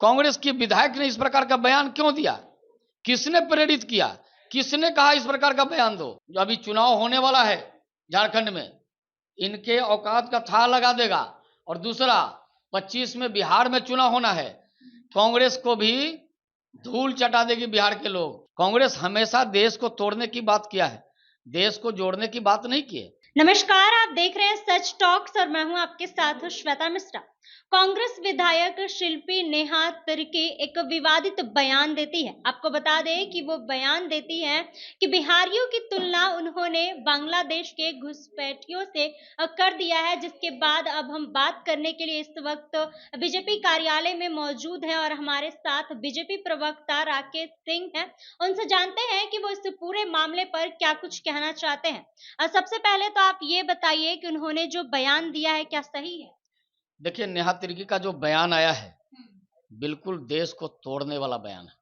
कांग्रेस के विधायक ने इस प्रकार का बयान क्यों दिया? किसने प्रेरित किया? किसने कहा इस प्रकार का बयान दो? जो अभी चुनाव होने वाला है झारखंड में, इनके औकात का था लगा देगा। और दूसरा, 25 में बिहार में चुनाव होना है, कांग्रेस को भी धूल चटा देगी बिहार के लोग। कांग्रेस हमेशा देश को तोड़ने की बात किया है, देश को जोड़ने की बात नहीं की है। नमस्कार, आप देख रहे हैं सच टॉक्स और मैं हूं आपके साथ श्वेता मिश्रा। कांग्रेस विधायक शिल्पी नेहा तिर्की एक विवादित बयान देती है। आपको बता दें कि वो बयान देती है कि बिहारियों की तुलना उन्होंने बांग्लादेश के घुसपैठियों से कर दिया है, जिसके बाद अब हम बात करने के लिए इस वक्त बीजेपी कार्यालय में मौजूद हैं और हमारे साथ बीजेपी प्रवक्ता राकेश सिंह हैं। उनसे जानते हैं कि वो इस पूरे मामले पर क्या कुछ कहना चाहते हैं। सबसे पहले तो आप ये बताइए कि उन्होंने जो बयान दिया है क्या सही है? देखिए, नेहा तिर्की का जो बयान आया है बिल्कुल देश को तोड़ने वाला बयान है।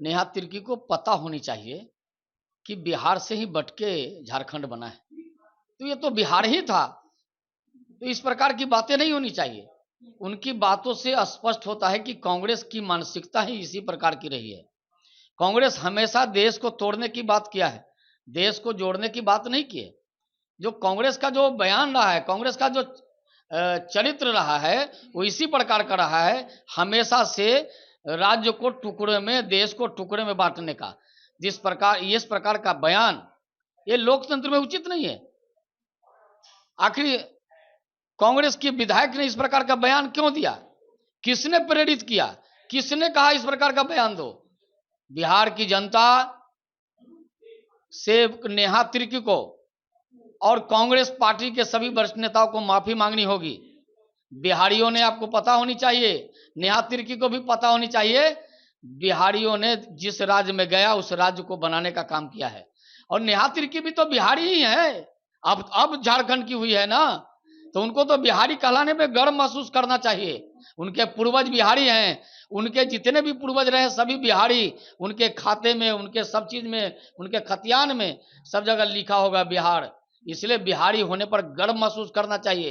नेहा तिर्की को पता होनी चाहिए कि बिहार से ही बटके झारखंड बना है, तो ये तो बिहार ही था, तो इस प्रकार की बातें नहीं होनी चाहिए। उनकी बातों से स्पष्ट होता है कि कांग्रेस की मानसिकता ही इसी प्रकार की रही है। कांग्रेस हमेशा देश को तोड़ने की बात किया है, देश को जोड़ने की बात नहीं की है। जो कांग्रेस का जो बयान रहा है, कांग्रेस का जो चरित्र रहा है, वो इसी प्रकार का रहा है, हमेशा से राज्य को टुकड़े में, देश को टुकड़े में बांटने का। जिस प्रकार इस प्रकार का बयान, ये लोकतंत्र में उचित नहीं है। आखिर कांग्रेस के विधायक ने इस प्रकार का बयान क्यों दिया? किसने प्रेरित किया? किसने कहा इस प्रकार का बयान दो? बिहार की जनता से नेहा तिर्की को और कांग्रेस पार्टी के सभी वरिष्ठ नेताओं को माफी मांगनी होगी। बिहारियों ने, आपको पता होनी चाहिए, नेहा तिर्की को भी पता होनी चाहिए, बिहारियों ने जिस राज्य में गया उस राज्य को बनाने का काम किया है। और नेहा तिर्की भी तो बिहारी ही है, अब झारखंड की हुई है ना, तो उनको तो बिहारी कहलाने में गर्व महसूस करना चाहिए। उनके पूर्वज बिहारी हैं, उनके जितने भी पूर्वज रहे सभी बिहारी, उनके खाते में, उनके सब चीज में, उनके खतियान में सब जगह लिखा होगा बिहार। इसलिए बिहारी होने पर गर्व महसूस करना चाहिए।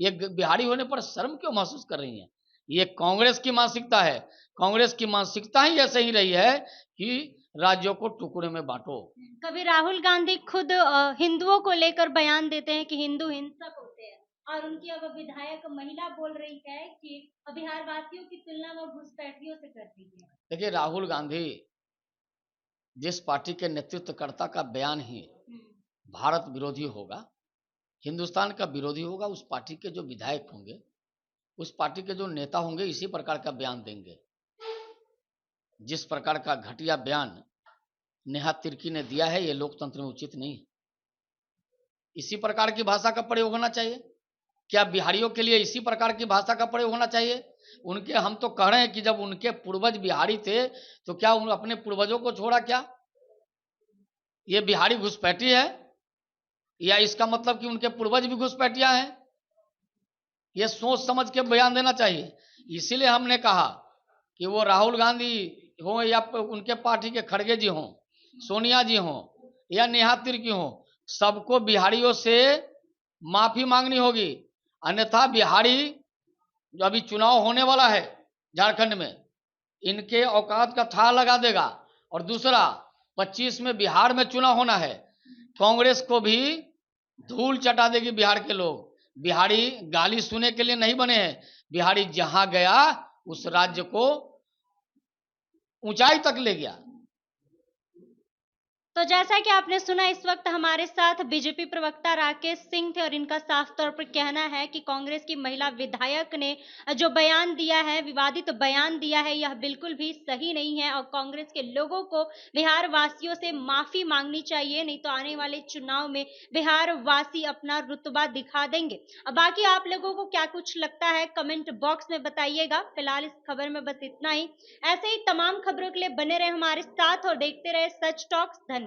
ये बिहारी होने पर शर्म क्यों महसूस कर रही हैं? ये कांग्रेस की मानसिकता है। कांग्रेस की मानसिकता ही ऐसे ही रही है कि राज्यों को टुकड़े में बांटो। कभी राहुल गांधी खुद हिंदुओं को लेकर बयान देते हैं कि हिंदू हिंसक होते हैं, और उनकी अब विधायक महिला बोल रही है कि बिहार वासियों की तुलना वो घुसपैठियों से करती है। देखिए, राहुल गांधी जिस पार्टी के नेतृत्वकर्ता का बयान ही भारत विरोधी होगा, हिंदुस्तान का विरोधी होगा, उस पार्टी के जो विधायक होंगे, उस पार्टी के जो नेता होंगे, इसी प्रकार का बयान देंगे। जिस प्रकार का घटिया बयान नेहा तिर्की ने दिया है, ये लोकतंत्र में उचित नहीं है। इसी प्रकार की भाषा का प्रयोग होना चाहिए। क्या बिहारियों के लिए इसी प्रकार की भाषा का प्रयोग होना चाहिए? उनके, हम तो कह रहे हैं कि जब उनके पूर्वज बिहारी थे तो क्या उन अपने पूर्वजों को छोड़ा क्या? ये बिहारी घुसपैठी है, या इसका मतलब कि उनके पूर्वज भी घुसपैठिया हैं? ये सोच समझ के बयान देना चाहिए। इसीलिए हमने कहा कि वो राहुल गांधी हो या उनके पार्टी के खड़गे जी हों, सोनिया जी हों या नेहा तिर्की हों, सबको बिहारियों से माफी मांगनी होगी। अन्यथा बिहारी, जो अभी चुनाव होने वाला है झारखंड में, इनके औकात का था लगा देगा। और दूसरा, 25 में बिहार में चुनाव होना है, कांग्रेस को भी धूल चटा देगी बिहार के लोग। बिहारी गाली सुनने के लिए नहीं बने हैं, बिहारी जहां गया उस राज्य को ऊंचाई तक ले गया। तो जैसा कि आपने सुना, इस वक्त हमारे साथ बीजेपी प्रवक्ता राकेश सिंह थे और इनका साफ तौर पर कहना है कि कांग्रेस की महिला विधायक ने जो बयान दिया है, विवादित बयान दिया है, यह बिल्कुल भी सही नहीं है और कांग्रेस के लोगों को बिहार वासियों से माफी मांगनी चाहिए, नहीं तो आने वाले चुनाव में बिहार वासी अपना रुतबा दिखा देंगे। अब बाकी आप लोगों को क्या कुछ लगता है कमेंट बॉक्स में बताइएगा। फिलहाल इस खबर में बस इतना ही। ऐसे ही तमाम खबरों के लिए बने रहे हमारे साथ और देखते रहे सच टॉक्स। धन्यवाद।